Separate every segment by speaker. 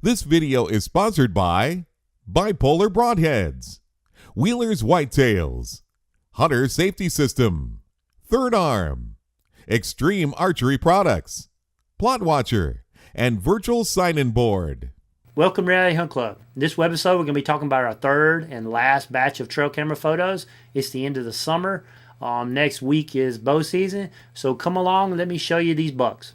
Speaker 1: This video is sponsored by Bipolar Broadheads, Wheeler's Whitetails, Hunter Safety System, Third Arm, Extreme Archery Products, Plot Watcher, and Virtual Sign-In Board.
Speaker 2: Welcome to Reality Hunt Club. In this webisode, we're going to be talking about our third and last batch of trail camera photos. It's the end of the summer. Next week is bow season, so come along and let me show you these bucks.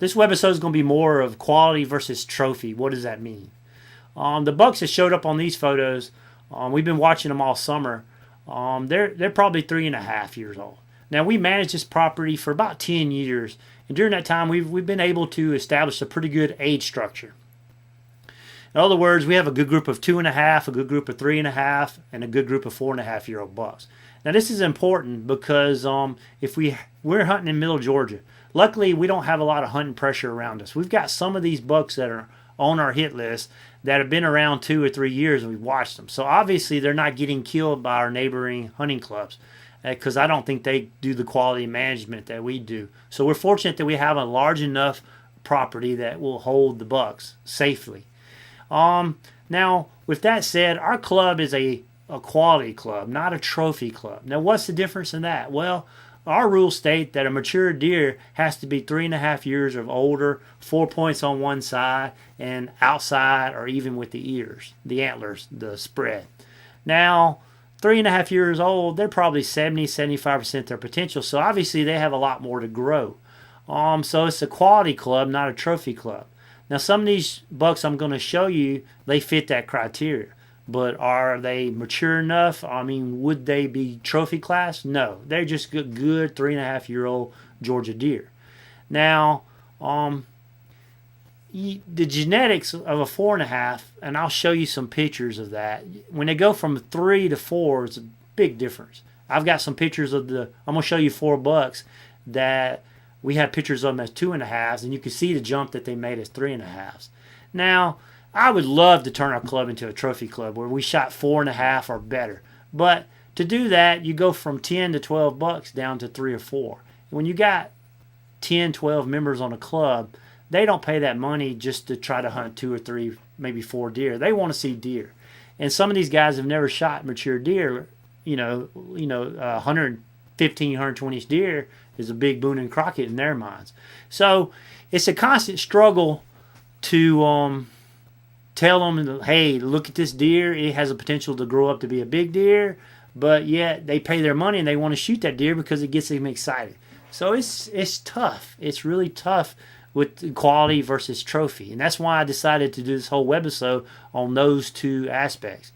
Speaker 2: This webisode is going to be more of quality versus trophy. What does that mean? The bucks that showed up on these photos, we've been watching them all summer. They're probably 3.5 years old. Now, we managed this property for about 10 years, and during that time, we've been able to establish a pretty good age structure. In other words, we have a good group of 2.5, a good group of 3.5, and a good group of 4.5-year-old bucks. Now, this is important because if we're hunting in middle Georgia, luckily we don't have a lot of hunting pressure around us. We've got some of these bucks that are on our hit list that have been around 2 or 3 years, and we've watched them. So obviously they're not getting killed by our neighboring hunting clubs because I don't think they do the quality management that we do. So we're fortunate that we have a large enough property that will hold the bucks safely. Now, with that said, our club is a quality club, not a trophy club. Now, what's the difference in that? Well, our rules state that a mature deer has to be 3.5 years or older, 4 points on one side, and outside or even with the ears, the antlers, the spread. Now, 3.5 years old, they're probably 70-75% their potential, so obviously they have a lot more to grow. So it's a quality club, not a trophy club. Now, some of these bucks I'm going to show you, they fit that criteria. But are they mature enough? I mean, would they be trophy class? No. They're just good 3.5-year-old Georgia deer. Now, the genetics of a 4.5, and I'll show you some pictures of that. When they go from 3 to 4, it's a big difference. I've got some pictures of I'm going to show you 4 bucks that we had pictures of them as 2.5s, and you can see the jump that they made as 3.5s. Now, I would love to turn our club into a trophy club where we shot 4.5 or better. But to do that, you go from 10 to 12 bucks down to 3 or 4. When you got 10, 12 members on a club, they don't pay that money just to try to hunt 2 or 3, maybe 4 deer. They want to see deer. And some of these guys have never shot mature deer. 115, 120 deer is a big Boone and Crockett in their minds. So it's a constant struggle to tell them, hey, look at this deer. It has a potential to grow up to be a big deer, but yet they pay their money and they want to shoot that deer because it gets them excited. So it's tough. It's really tough with quality versus trophy, and that's why I decided to do this whole webisode on those two aspects.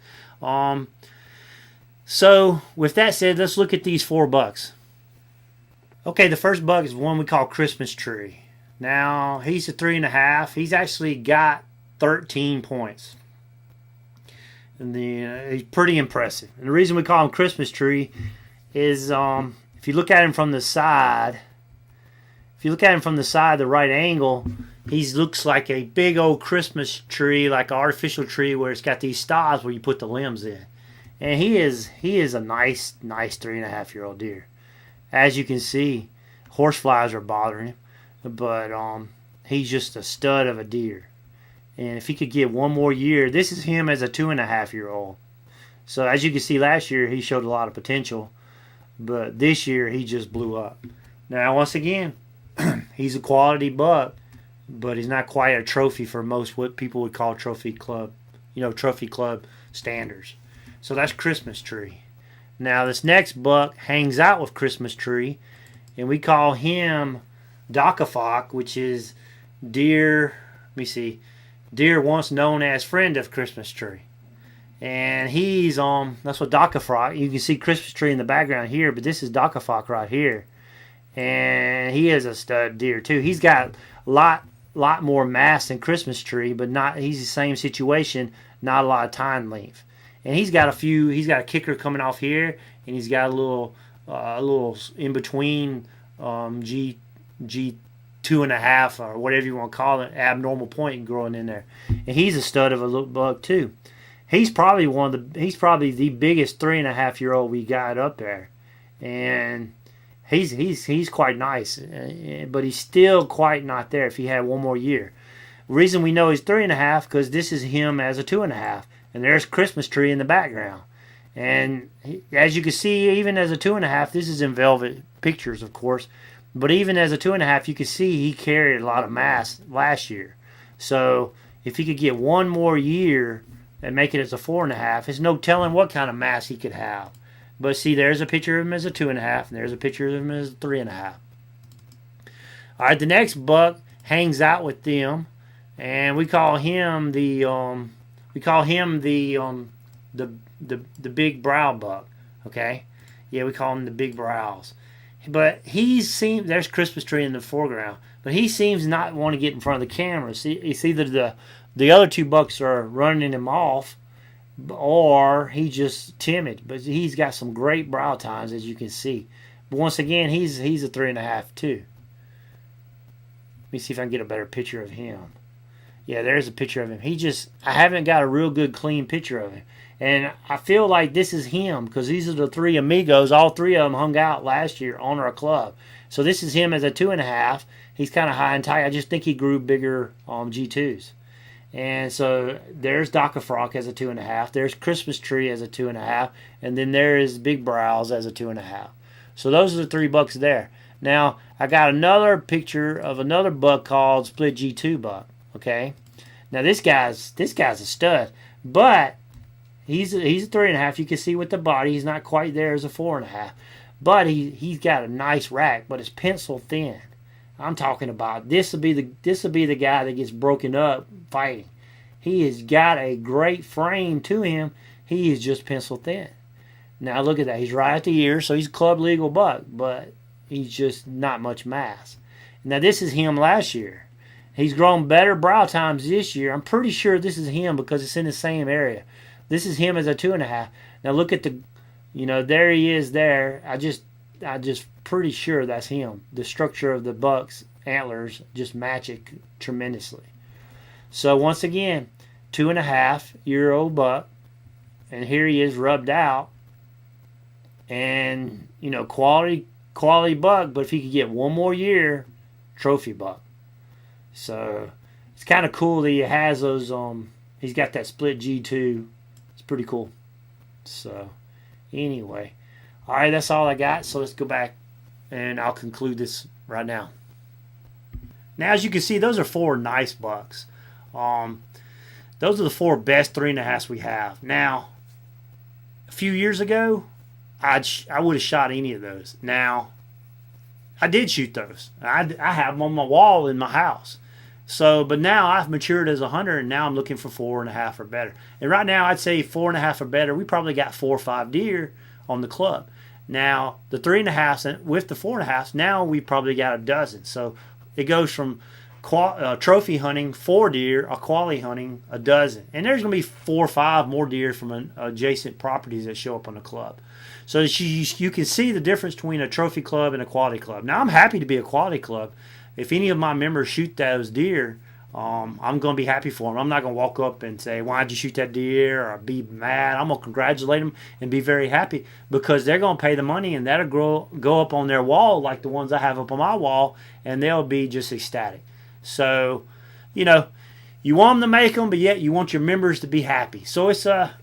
Speaker 2: So with that said, let's look at these 4 bucks. Okay, the first buck is one we call Christmas Tree. Now, he's a 3.5. He's actually got 13 points. And he's pretty impressive. And the reason we call him Christmas Tree is if you look at him from the side, the right angle, he looks like a big old Christmas tree, like an artificial tree where it's got these stars where you put the limbs in. And he is a nice 3.5-year-old deer. As you can see, horseflies are bothering him, but he's just a stud of a deer. And if he could get one more year, this is him as a 2.5-year-old. So as you can see, last year he showed a lot of potential, but this year he just blew up. Now, once again, he's a quality buck, but he's not quite a trophy for most what people would call trophy club standards. So that's Christmas Tree. Now, this next buck hangs out with Christmas Tree, and we call him Dockafok, which is deer once known as friend of Christmas Tree. And he's that's what Frogg. You can see Christmas tree in the background here, but this is Frogg right here. And he is a stud deer too. He's got a lot more mass than Christmas tree, but not. He's the same situation. Not a lot of time length. And he's got a kicker coming off here, and he's got a little in between G 2.5 or whatever you want to call it, abnormal point growing in there. And he's a stud of a little buck too. He's probably the biggest 3.5-year-old we got up there, and he's quite nice, but he's still quite not there. If he had one more year, the reason we know he's 3.5 because this is him as a 2.5, and there's Christmas tree in the background, and as you can see, even as a 2.5, this is in velvet pictures, of course, but even as a 2.5, you can see he carried a lot of mass last year. So if he could get one more year and make it as a 4.5, there's no telling what kind of mass he could have. But see, there's a picture of him as a 2.5, and there's a picture of him as a 3.5. All right, the next buck hangs out with them, and we call him the big brow buck. Okay, yeah, we call him the big brows. But there's Christmas tree in the foreground, but he seems not want to get in front of the camera. See, it's either the other two bucks are running him off, or he's just timid. But he's got some great brow tines, as you can see. But once again, he's a 3.5 too. Let me see if I can get a better picture of him. Yeah, there's a picture of him. I haven't got a real good clean picture of him. And I feel like this is him because these are the three amigos. All three of them hung out last year on our club. So this is him as a 2.5. He's kind of high and tight. I just think he grew bigger G2s. And so there's Frogg as a 2.5. There's Christmas tree as a 2.5. And then there is Big Brows as a 2.5. So those are the three bucks there. Now, I got another picture of another buck called Split G2 buck. Okay. Now this guy's a stud. But he's a 3.5. You can see with the body, he's not quite there as a 4.5. But he's got a nice rack, but it's pencil thin. I'm talking about this will be the guy that gets broken up fighting. He has got a great frame to him. He is just pencil thin. Now look at that. He's right at the ear, so he's a club legal buck, but he's just not much mass. Now this is him last year. He's grown better brow times this year. I'm pretty sure this is him because it's in the same area. This is him as a 2.5. Now look at there he is there. I just pretty sure that's him. The structure of the buck's antlers just match it tremendously. So once again, 2.5-year-old buck, and here he is rubbed out, and quality buck. But if he could get one more year, trophy buck. So it's kind of cool that he has those. He's got that split G2. It's pretty cool. So anyway, all right, that's all I got. So let's go back, and I'll conclude this right now. Now, as you can see, those are 4 nice bucks. Those are the 4 best 3.5s we have. Now, a few years ago, I would have shot any of those. Now, I did shoot those. I have them on my wall in my house. So, but now I've matured as a hunter, and now I'm looking for 4.5 or better. And right now, I'd say 4.5 or better. We probably got 4 or 5 deer on the club. Now, the 3.5s with the 4.5s, now we probably got a dozen. So it goes from trophy hunting 4 deer, or quality hunting a dozen. And there's going to be 4 or 5 more deer from adjacent properties that show up on the club. So you can see the difference between a trophy club and a quality club. Now, I'm happy to be a quality club. If any of my members shoot those deer, I'm going to be happy for them. I'm not going to walk up and say, why'd you shoot that deer, or be mad. I'm going to congratulate them and be very happy because they're going to pay the money, and that'll go up on their wall like the ones I have up on my wall, and they'll be just ecstatic. So, you want them to make them, but yet you want your members to be happy. So it's a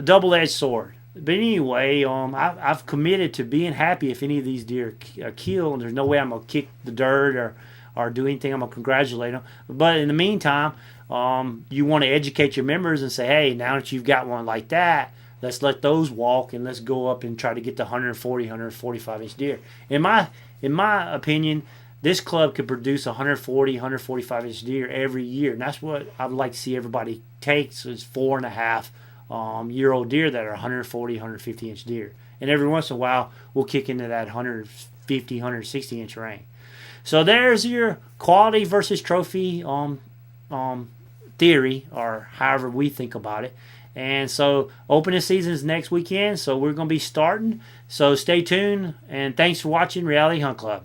Speaker 2: double-edged sword. But anyway, I've committed to being happy if any of these deer are killed, and there's no way I'm going to kick the dirt or do anything. I'm going to congratulate them. But in the meantime, you want to educate your members and say, hey, now that you've got one like that, let's let those walk, and let's go up and try to get the 140, 145-inch deer. In my opinion, this club could produce 140, 145 inch deer every year. And that's what I would like to see everybody take. So it's 4.5 year old deer that are 140, 150 inch deer. And every once in a while, we'll kick into that 150, 160 inch range. So there's your quality versus trophy theory, or however we think about it. And so opening season is next weekend, so we're going to be starting. So stay tuned, and thanks for watching Reality Hunt Club.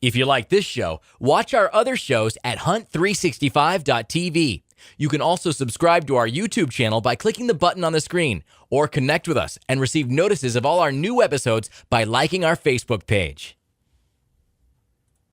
Speaker 3: If you like this show, watch our other shows at hunt365.tv. You can also subscribe to our YouTube channel by clicking the button on the screen, or connect with us and receive notices of all our new episodes by liking our Facebook page.